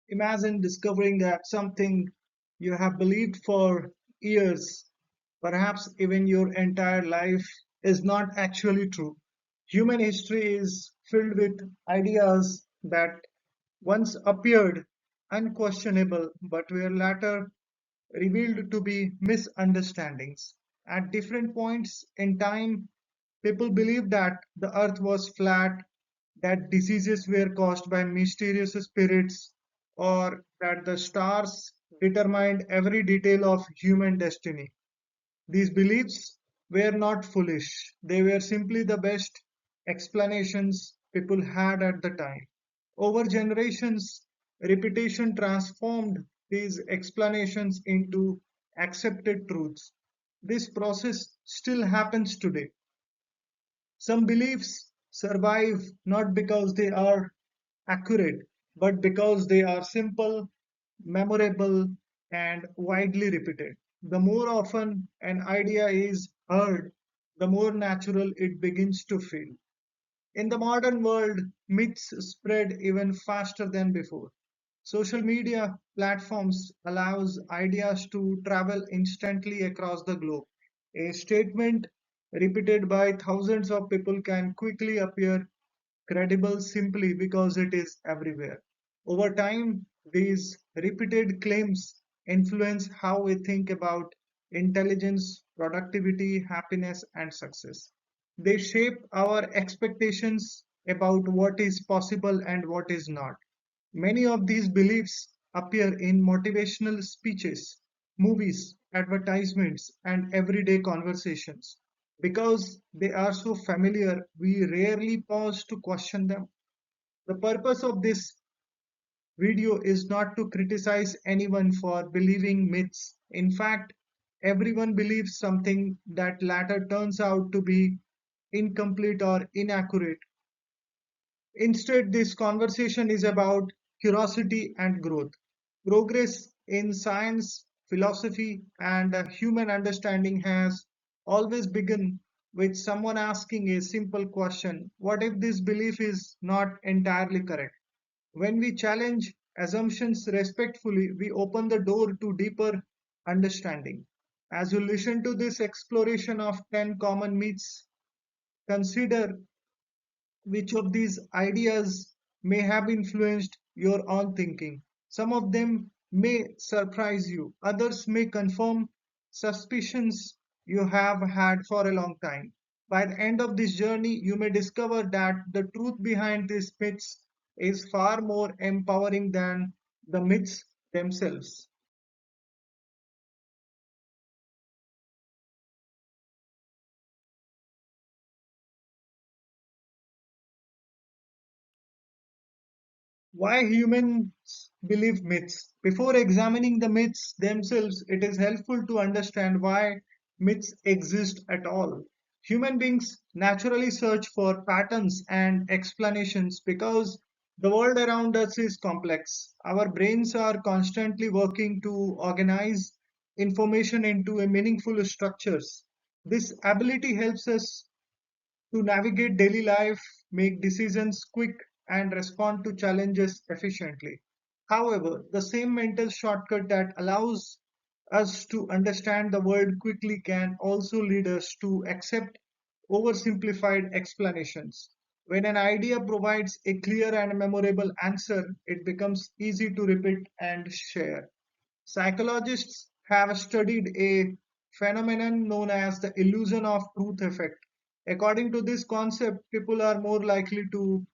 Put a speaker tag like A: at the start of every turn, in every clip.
A: Imagine discovering that something you have believed for years, perhaps even your entire life, is not actually true. Human history is filled with ideas that once appeared unquestionable but were later revealed to be misunderstandings. At different points in time, people believed that the earth was flat, that diseases were caused by mysterious spirits, or that the stars determined every detail of human destiny. These beliefs were not foolish, they were simply the best explanations people had at the time. Over generations, repetition transformed these explanations into accepted truths. This process still happens today. Some beliefs survive not because they are accurate, but because they are simple, memorable, and widely repeated. The more often an idea is heard, the more natural it begins to feel. In the modern world, myths spread even faster than before. Social media platforms allows ideas to travel instantly across the globe. A statement repeated by thousands of people can quickly appear credible simply because it is everywhere. Over time, these repeated claims influence how we think about intelligence, productivity, happiness, and success. They shape our expectations about what is possible and what is not. Many of these beliefs appear in motivational speeches, movies, advertisements, and everyday conversations. Because they are so familiar, we rarely pause to question them. The purpose of this video is not to criticize anyone for believing myths. In fact, everyone believes something that later turns out to be incomplete or inaccurate. Instead, this conversation is about curiosity and growth. Progress in science, philosophy, and human understanding has always begun with someone asking a simple question: what if this belief is not entirely correct? When we challenge assumptions respectfully, we open the door to deeper understanding. As you listen to this exploration of 10 common myths, consider which of these ideas may have influenced your own thinking. Some of them may surprise you, others may confirm suspicions you have had for a long time. By the end of this journey, you may discover that the truth behind these myths is far more empowering than the myths themselves. Why humans believe myths? Before examining the myths themselves, it is helpful to understand why myths exist at all. Human beings naturally search for patterns and explanations because the world around us is complex. Our brains are constantly working to organize information into a meaningful structures. This ability helps us to navigate daily life, make decisions quick, and respond to challenges efficiently. However, the same mental shortcut that allows us to understand the world quickly can also lead us to accept oversimplified explanations. When an idea provides a clear and memorable answer, it becomes easy to repeat and share. Psychologists have studied a phenomenon known as the illusion of truth effect. According to this concept, people are more likely to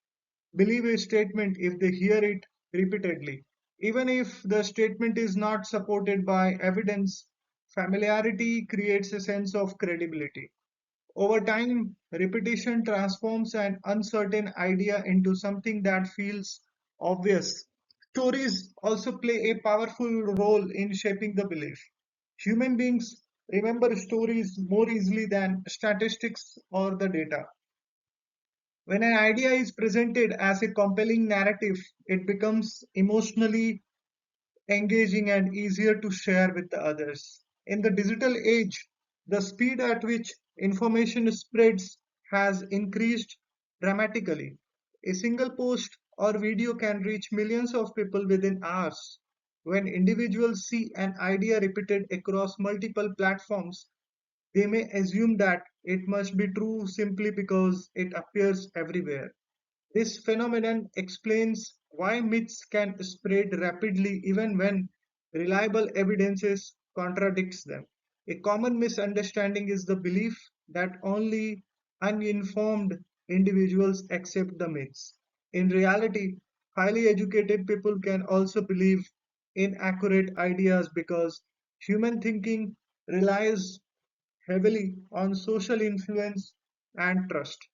A: believe a statement if they hear it repeatedly. Even if the statement is not supported by evidence, familiarity creates a sense of credibility. Over time, repetition transforms an uncertain idea into something that feels obvious. Stories also play a powerful role in shaping the belief. Human beings remember stories more easily than statistics or the data. When an idea is presented as a compelling narrative, it becomes emotionally engaging and easier to share with the others. In the digital age, the speed at which information spreads has increased dramatically. A single post or video can reach millions of people within hours. When individuals see an idea repeated across multiple platforms, they may assume that it must be true simply because it appears everywhere. This phenomenon explains why myths can spread rapidly even when reliable evidence contradicts them. A common misunderstanding is the belief that only uninformed individuals accept the myths. In reality, highly educated people can also believe inaccurate ideas because human thinking relies heavily on social influence and trust.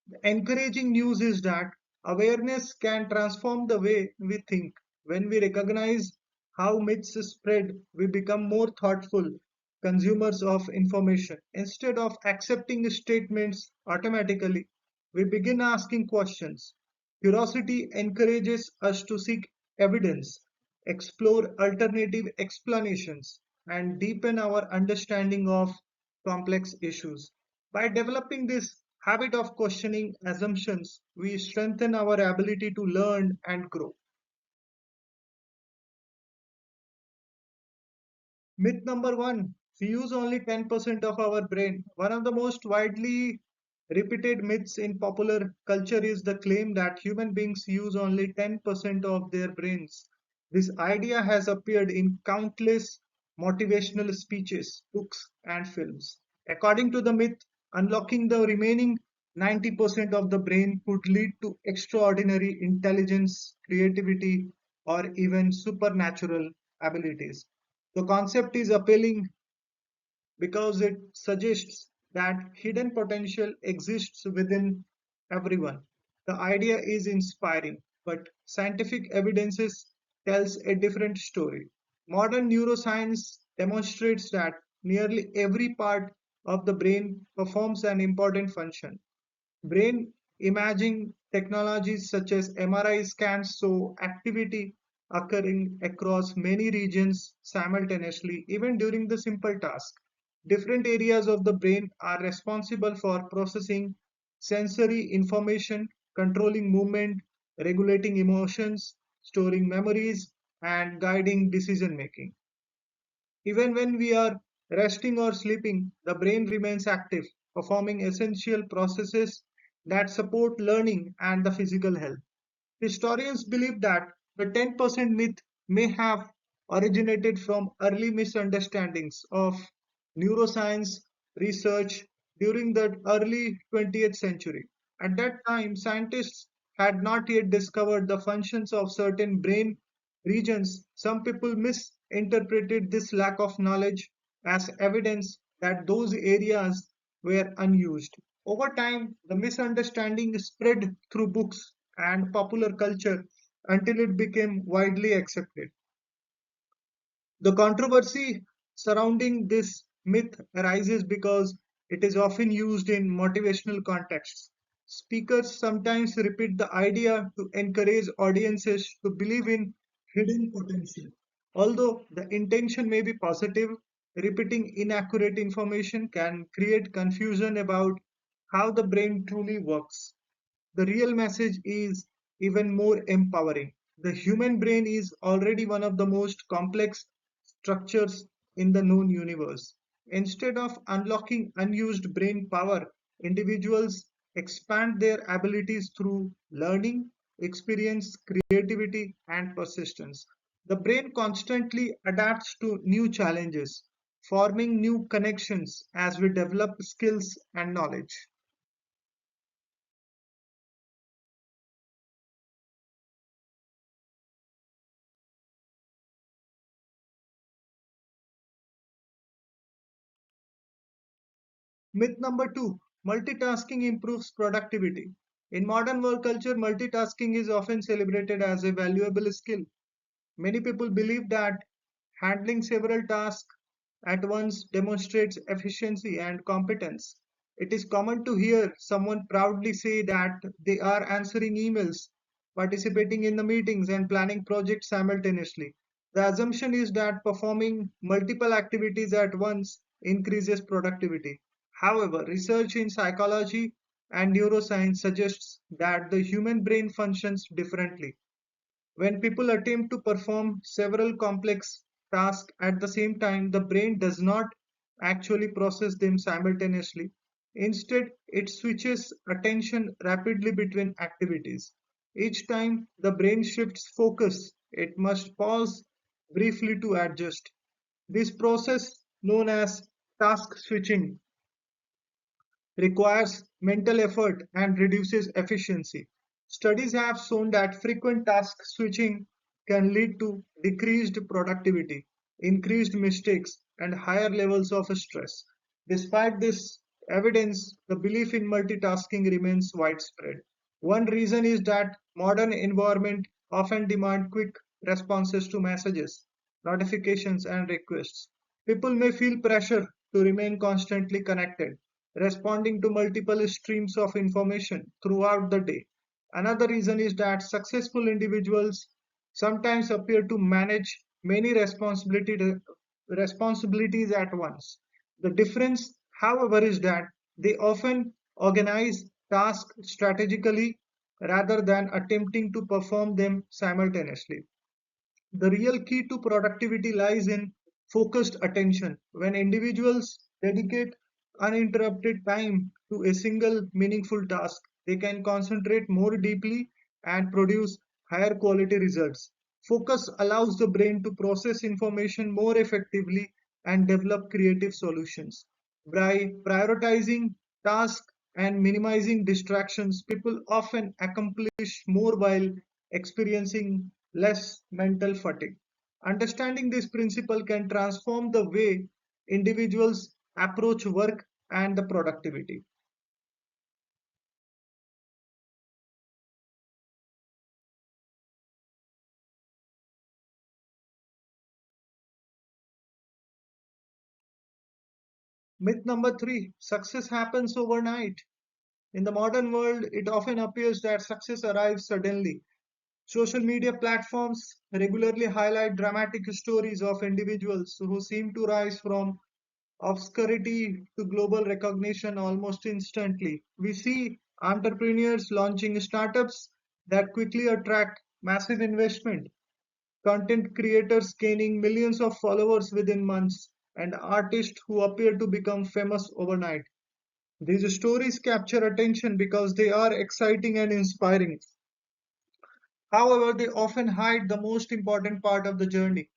A: The encouraging news is that awareness can transform the way we think. When we recognize how myths spread, we become more thoughtful consumers of information. Instead of accepting statements automatically, we begin asking questions. Curiosity encourages us to seek evidence, explore alternative explanations, and deepen our understanding of complex issues. By developing this habit of questioning assumptions, we strengthen our ability to learn and grow. Myth number one, we use only 10% of our brain. One of the most widely repeated myths in popular culture is the claim that human beings use only 10% of their brains. This idea has appeared in countless motivational speeches, books, and films. According to the myth, unlocking the remaining 90% of the brain could lead to extraordinary intelligence, creativity, or even supernatural abilities. The concept is appealing because it suggests that hidden potential exists within everyone. The idea is inspiring, but scientific evidence tells a different story. Modern neuroscience demonstrates that nearly every part of the brain performs an important function. Brain imaging technologies such as MRI scans show activity occurring across many regions simultaneously, even during the simple task. Different areas of the brain are responsible for processing sensory information, controlling movement, regulating emotions, storing memories, and guiding decision making. Even when we are resting or sleeping, the brain remains active, performing essential processes that support learning and the physical health. Historians believe that the 10% myth may have originated from early misunderstandings of neuroscience research during the early 20th century. At that time, scientists had not yet discovered the functions of certain brain regions. Some people misinterpreted this lack of knowledge as evidence that those areas were unused. Over time, the misunderstanding spread through books and popular culture until it became widely accepted. The controversy surrounding this myth arises because it is often used in motivational contexts. Speakers sometimes repeat the idea to encourage audiences to believe in hidden potential. Although the intention may be positive, repeating inaccurate information can create confusion about how the brain truly works. The real message is even more empowering. The human brain is already one of the most complex structures in the known universe. Instead of unlocking unused brain power, individuals expand their abilities through learning, experience, creativity, and persistence. The brain constantly adapts to new challenges, forming new connections as we develop skills and knowledge. Myth number two, multitasking improves productivity. In modern work culture, multitasking is often celebrated as a valuable skill. Many people believe that handling several tasks at once demonstrates efficiency and competence. It is common to hear someone proudly say that they are answering emails, participating in the meetings, and planning projects simultaneously. The assumption is that performing multiple activities at once increases productivity. However, research in psychology and neuroscience suggests that the human brain functions differently. When people attempt to perform several complex tasks at the same time, the brain does not actually process them simultaneously. Instead, it switches attention rapidly between activities. Each time the brain shifts focus, it must pause briefly to adjust. This process, known as task switching, requires mental effort and reduces efficiency. Studies have shown that frequent task switching can lead to decreased productivity, increased mistakes, and higher levels of stress. Despite this evidence, the belief in multitasking remains widespread. One reason is that modern environment often demand quick responses to messages, notifications, and requests. People may feel pressure to remain constantly connected, responding to multiple streams of information throughout the day. Another reason is that successful individuals sometimes appear to manage many responsibilities at once. The difference, however, is that they often organize tasks strategically rather than attempting to perform them simultaneously. The real key to productivity lies in focused attention. When individuals dedicate uninterrupted time to a single meaningful task, they can concentrate more deeply and produce higher quality results. Focus allows the brain to process information more effectively and develop creative solutions. By prioritizing tasks and minimizing distractions, people often accomplish more while experiencing less mental fatigue. Understanding this principle can transform the way individuals approach work and the productivity. Myth number three, success happens overnight. In the modern world, it often appears that success arrives suddenly. Social media platforms regularly highlight dramatic stories of individuals who seem to rise from obscurity to global recognition almost instantly. We see entrepreneurs launching startups that quickly attract massive investment, content creators gaining millions of followers within months, and artists who appear to become famous overnight. These stories capture attention because they are exciting and inspiring. However, they often hide the most important part of the journey,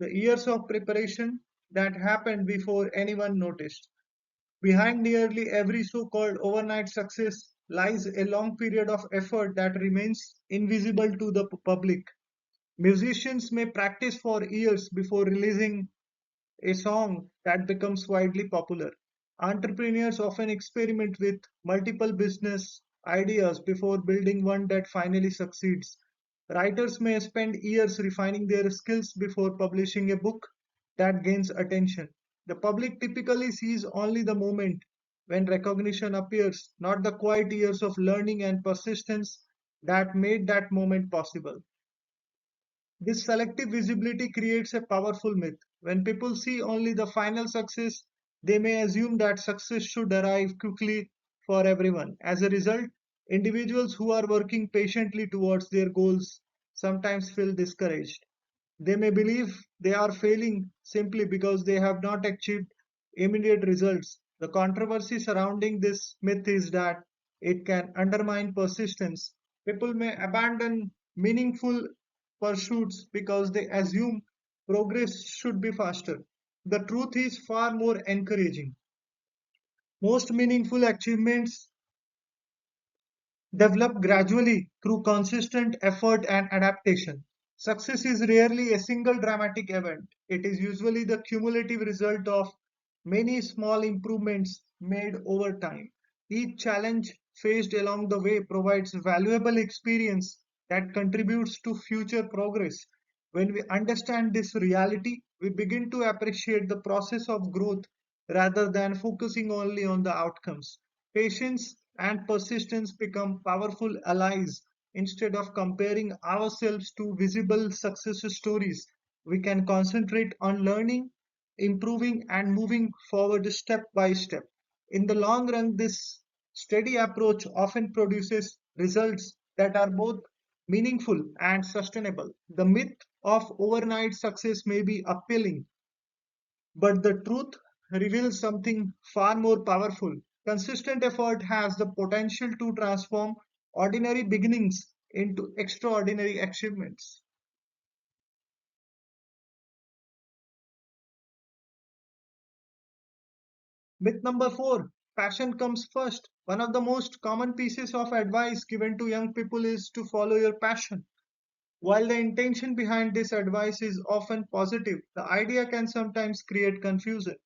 A: the years of preparation that happened before anyone noticed. Behind nearly every so-called overnight success lies a long period of effort that remains invisible to the public. Musicians may practice for years before releasing a song that becomes widely popular. Entrepreneurs often experiment with multiple business ideas before building one that finally succeeds. Writers may spend years refining their skills before publishing a book that gains attention. The public typically sees only the moment when recognition appears, not the quiet years of learning and persistence that made that moment possible. This selective visibility creates a powerful myth. When people see only the final success, they may assume that success should arrive quickly for everyone. As a result, individuals who are working patiently towards their goals sometimes feel discouraged. They may believe they are failing simply because they have not achieved immediate results. The controversy surrounding this myth is that it can undermine persistence. People may abandon meaningful pursuits because they assume progress should be faster. The truth is far more encouraging. Most meaningful achievements develop gradually through consistent effort and adaptation. Success is rarely a single dramatic event. It is usually the cumulative result of many small improvements made over time. Each challenge faced along the way provides valuable experience that contributes to future progress. When we understand this reality, we begin to appreciate the process of growth rather than focusing only on the outcomes. Patience and persistence become powerful allies. Instead of comparing ourselves to visible success stories, we can concentrate on learning, improving, and moving forward step by step. In the long run, this steady approach often produces results that are both meaningful and sustainable. The myth of overnight success may be appealing, but the truth reveals something far more powerful. Consistent effort has the potential to transform ordinary beginnings into extraordinary achievements. Myth number four, passion comes first. One of the most common pieces of advice given to young people is to follow your passion. While the intention behind this advice is often positive, the idea can sometimes create confusion.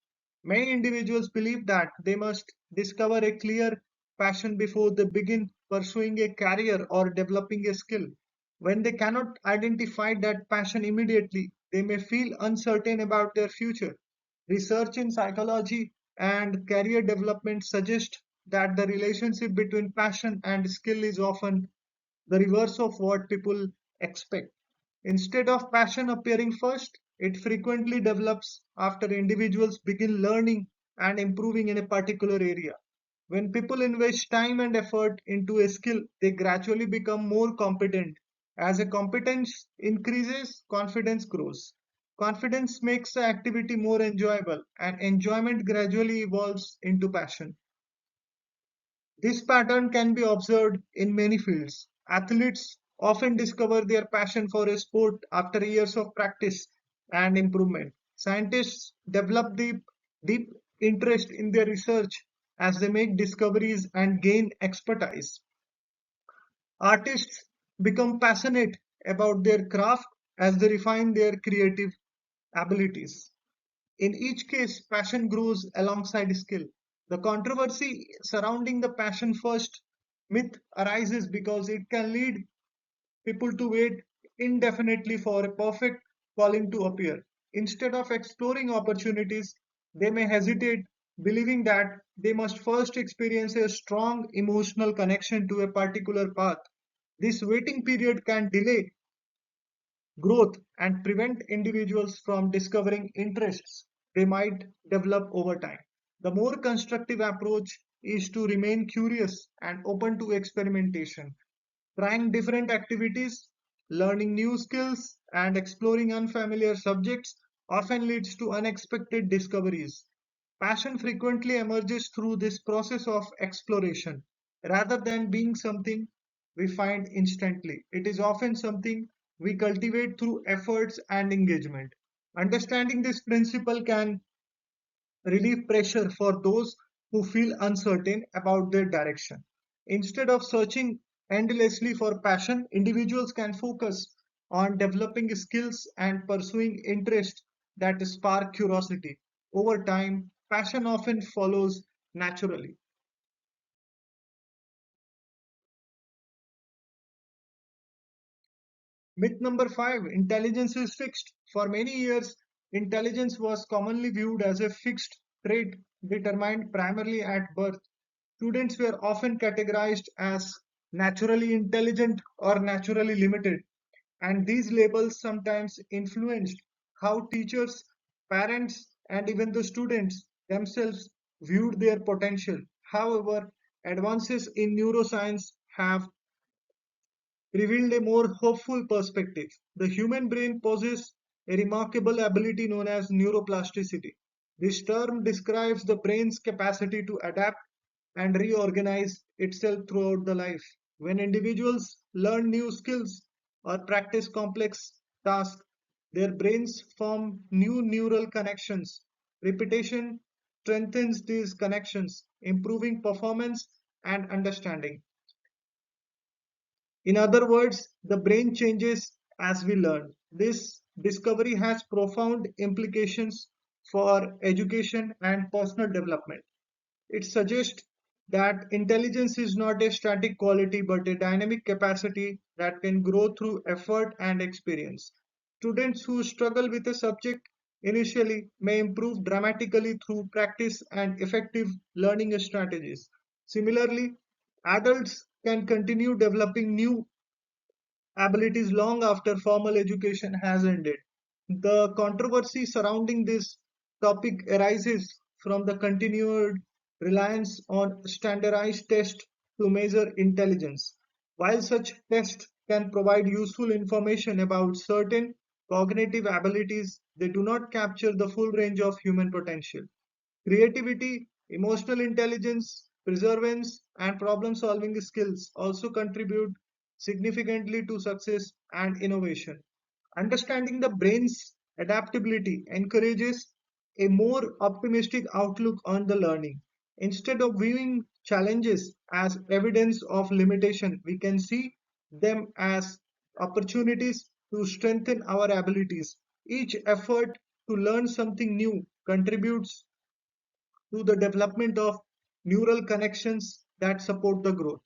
A: Many individuals believe that they must discover a clear passion before they begin pursuing a career or developing a skill. When they cannot identify that passion immediately, they may feel uncertain about their future. Research in psychology and career development suggests that the relationship between passion and skill is often the reverse of what people expect. Instead of passion appearing first, it frequently develops after individuals begin learning and improving in a particular area. When people invest time and effort into a skill, they gradually become more competent. As a competence increases, confidence grows. Confidence makes the activity more enjoyable, and enjoyment gradually evolves into passion. This pattern can be observed in many fields. Athletes often discover their passion for a sport after years of practice and improvement. Scientists develop deep interest in their research as they make discoveries and gain expertise. Artists become passionate about their craft as they refine their creative abilities. In each case, passion grows alongside skill. The controversy surrounding the passion first myth arises because it can lead people to wait indefinitely for a perfect calling to appear. Instead of exploring opportunities, they may hesitate, believing that they must first experience a strong emotional connection to a particular path. This waiting period can delay growth and prevent individuals from discovering interests they might develop over time. The more constructive approach is to remain curious and open to experimentation. Trying different activities, learning new skills, and exploring unfamiliar subjects often leads to unexpected discoveries. Passion frequently emerges through this process of exploration. Rather than being something we find instantly, it is often something we cultivate through efforts and engagement. Understanding this principle can relieve pressure for those who feel uncertain about their direction. Instead of searching endlessly for passion, individuals can focus on developing skills and pursuing interests that spark curiosity. Over time, passion often follows naturally. Myth number five, intelligence is fixed. For many years, intelligence was commonly viewed as a fixed trait determined primarily at birth. Students were often categorized as naturally intelligent or naturally limited, and these labels sometimes influenced how teachers, parents, and even the students themselves viewed their potential. However, advances in neuroscience have revealed a more hopeful perspective. The human brain possesses a remarkable ability known as neuroplasticity. This term describes the brain's capacity to adapt and reorganize itself throughout the life. When individuals learn new skills or practice complex tasks, their brains form new neural connections. Repetition strengthens these connections, improving performance and understanding. In other words, the brain changes as we learn. This discovery has profound implications for education and personal development. It suggests that intelligence is not a static quality but a dynamic capacity that can grow through effort and experience. Students who struggle with a subject initially may improve dramatically through practice and effective learning strategies. Similarly, adults can continue developing new abilities long after formal education has ended. The controversy surrounding this topic arises from the continued reliance on standardized tests to measure intelligence. While such tests can provide useful information about certain cognitive abilities, they do not capture the full range of human potential. Creativity, emotional intelligence, perseverance, and problem solving skills also contribute significantly to success and innovation. Understanding the brain's adaptability encourages a more optimistic outlook on the learning. Instead of viewing challenges as evidence of limitation, we can see them as opportunities to strengthen our abilities. Each effort to learn something new contributes to the development of neural connections that support the growth.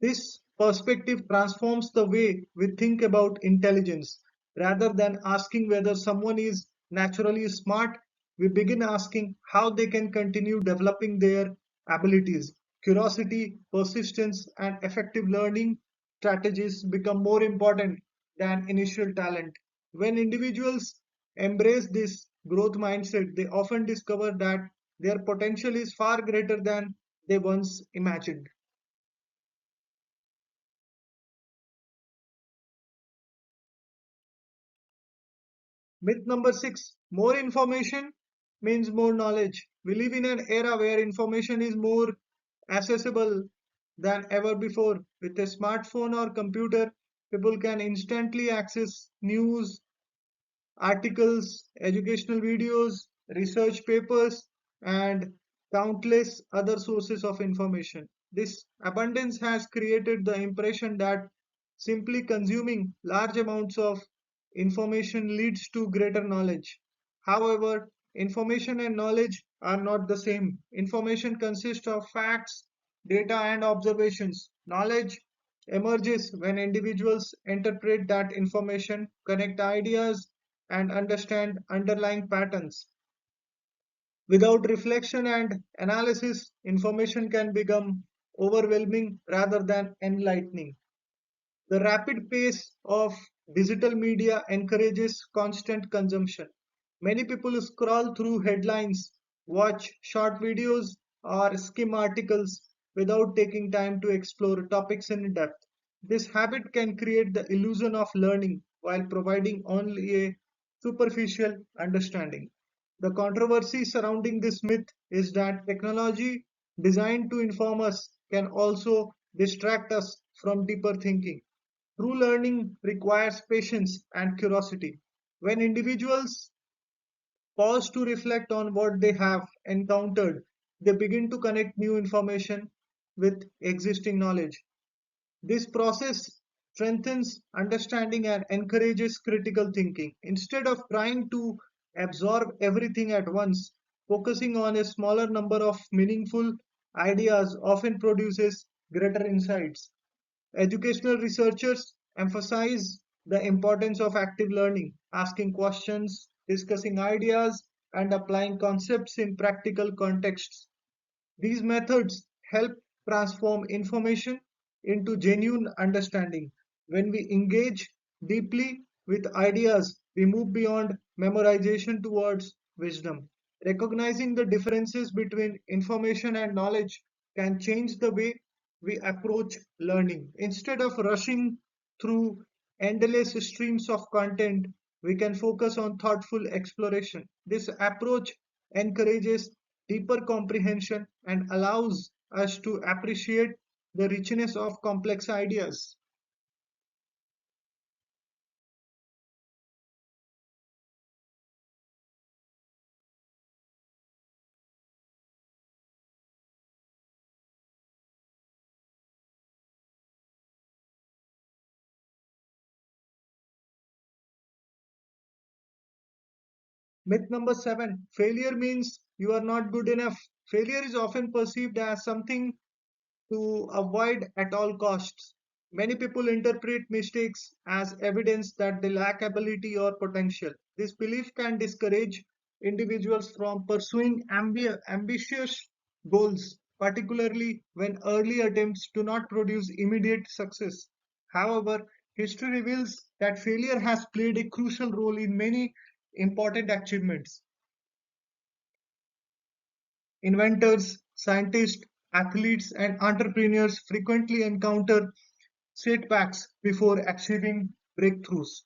A: This perspective transforms the way we think about intelligence. Rather than asking whether someone is naturally smart, we begin asking how they can continue developing their abilities. Curiosity, persistence, and effective learning strategies become more important than initial talent. When individuals embrace this growth mindset, they often discover that their potential is far greater than they once imagined. Myth number six, more information means more knowledge. We live in an era where information is more accessible than ever before. With a smartphone or computer, people can instantly access news, articles, educational videos, research papers, and countless other sources of information. This abundance has created the impression that simply consuming large amounts of information leads to greater knowledge. However, information and knowledge are not the same. Information consists of facts, data, and observations. Knowledge emerges when individuals interpret that information, connect ideas, and understand underlying patterns. Without reflection and analysis, information can become overwhelming rather than enlightening. The rapid pace of digital media encourages constant consumption. Many people scroll through headlines, watch short videos, or skim articles without taking time to explore topics in depth. This habit can create the illusion of learning while providing only a superficial understanding. The controversy surrounding this myth is that technology designed to inform us can also distract us from deeper thinking. True learning requires patience and curiosity. When individuals pause to reflect on what they have encountered, they begin to connect new information with existing knowledge. This process strengthens understanding and encourages critical thinking. Instead of trying to absorb everything at once, focusing on a smaller number of meaningful ideas often produces greater insights. Educational researchers emphasize the importance of active learning, asking questions, discussing ideas, and applying concepts in practical contexts. These methods help transform information into genuine understanding. When we engage deeply with ideas, we move beyond memorization towards wisdom. Recognizing the differences between information and knowledge can change the way we approach learning. Instead of rushing through endless streams of content, we can focus on thoughtful exploration. This approach encourages deeper comprehension and allows us to appreciate the richness of complex ideas. Myth number seven, failure means you are not good enough. Failure is often perceived as something to avoid at all costs. Many people interpret mistakes as evidence that they lack ability or potential. This belief can discourage individuals from pursuing ambitious goals, particularly when early attempts do not produce immediate success. However, history reveals that failure has played a crucial role in many important achievements. Inventors, scientists, athletes, and entrepreneurs frequently encounter setbacks before achieving breakthroughs.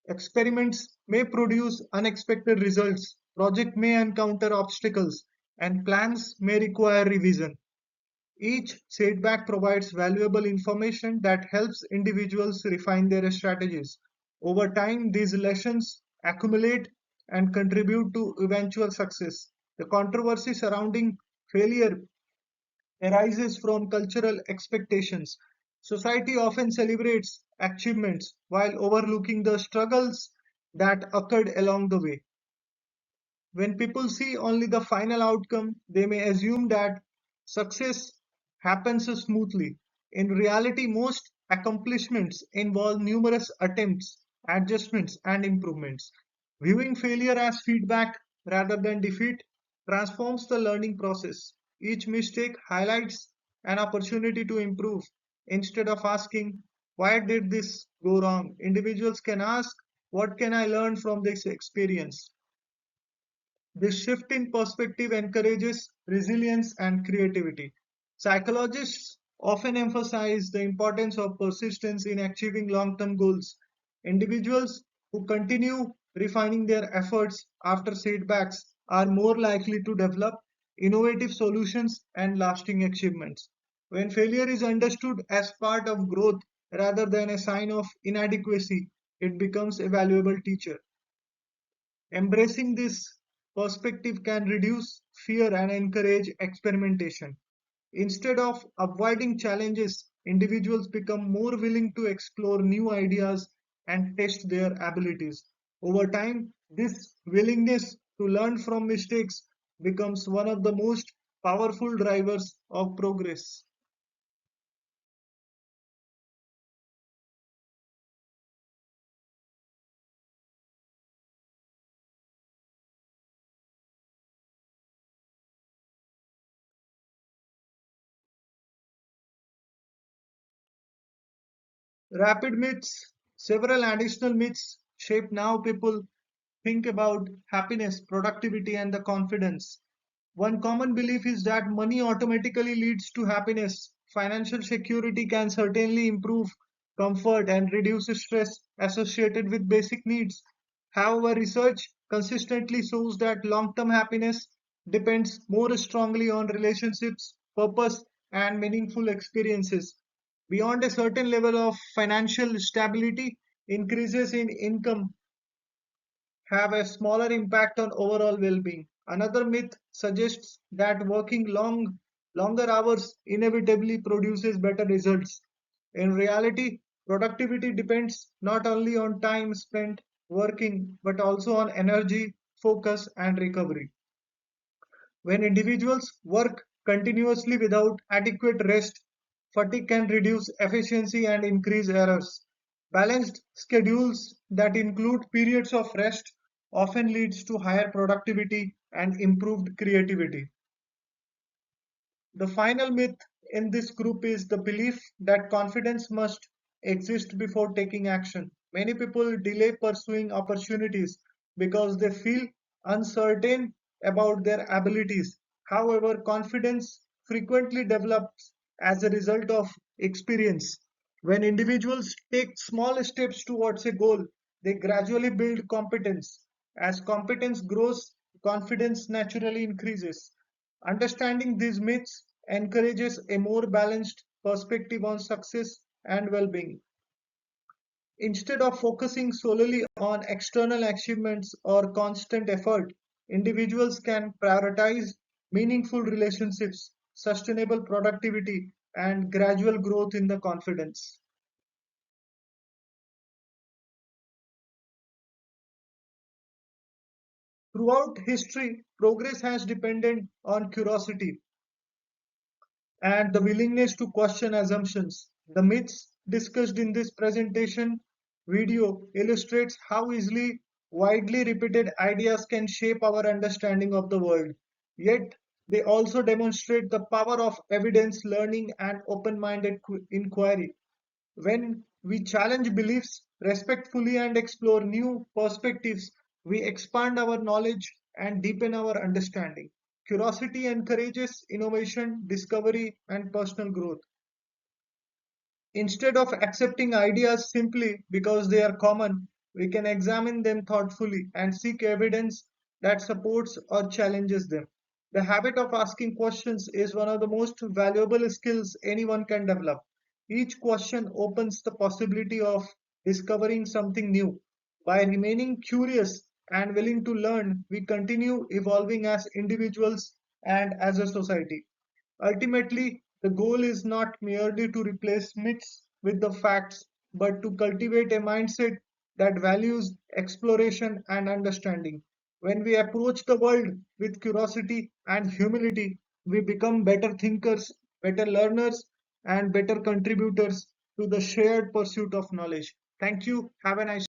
A: Experiments may produce unexpected results, projects may encounter obstacles, and plans may require revision. Each setback provides valuable information that helps individuals refine their strategies. Over time, these lessons accumulate and contribute to eventual success. The controversy surrounding failure arises from cultural expectations. Society often celebrates achievements while overlooking the struggles that occurred along the way. When people see only the final outcome, they may assume that success happens smoothly. In reality, most accomplishments involve numerous attempts, adjustments, and improvements. Viewing failure as feedback rather than defeat transforms the learning process. Each mistake highlights an opportunity to improve. Instead of asking, "Why did this go wrong?" individuals can ask, "What can I learn from this experience?" This shift in perspective encourages resilience and creativity. Psychologists often emphasize the importance of persistence in achieving long term goals. Individuals who continue refining their efforts after setbacks are more likely to develop innovative solutions and lasting achievements. When failure is understood as part of growth rather than a sign of inadequacy, it becomes a valuable teacher. Embracing this perspective can reduce fear and encourage experimentation. Instead of avoiding challenges, individuals become more willing to explore new ideas and test their abilities. Over time, this willingness to learn from mistakes becomes one of the most powerful drivers of progress. Rapid myths, several additional myths shape now people think about happiness, productivity, and the confidence. One common belief is that money automatically leads to happiness. Financial security can certainly improve comfort and reduce stress associated with basic needs. However, research consistently shows that long term happiness depends more strongly on relationships, purpose, and meaningful experiences. Beyond a certain level of financial stability, increases in income have a smaller impact on overall well-being. Another myth suggests that working longer hours inevitably produces better results. In reality, productivity depends not only on time spent working but also on energy, focus, and recovery. When individuals work continuously without adequate rest, fatigue can reduce efficiency and increase errors. Balanced schedules that include periods of rest often leads to higher productivity and improved creativity. The final myth in this group is the belief that confidence must exist before taking action. Many people delay pursuing opportunities because they feel uncertain about their abilities. However, confidence frequently develops as a result of experience. When individuals take small steps towards a goal, they gradually build competence. As competence grows, confidence naturally increases. Understanding these myths encourages a more balanced perspective on success and well being. Instead of focusing solely on external achievements or constant effort, individuals can prioritize meaningful relationships, sustainable productivity, and gradual growth in the confidence. Throughout history, progress has depended on curiosity and the willingness to question assumptions. The myths discussed in this presentation video illustrates how easily widely repeated ideas can shape our understanding of the world. Yet, they also demonstrate the power of evidence learning and open-minded inquiry. When we challenge beliefs respectfully and explore new perspectives, we expand our knowledge and deepen our understanding. Curiosity encourages innovation, discovery, and personal growth. Instead of accepting ideas simply because they are common, we can examine them thoughtfully and seek evidence that supports or challenges them. The habit of asking questions is one of the most valuable skills anyone can develop. Each question opens the possibility of discovering something new. By remaining curious and willing to learn, we continue evolving as individuals and as a society. Ultimately, the goal is not merely to replace myths with the facts, but to cultivate a mindset that values exploration and understanding. When we approach the world with curiosity and humility, we become better thinkers, better learners, and better contributors to the shared pursuit of knowledge. Thank you. Have a nice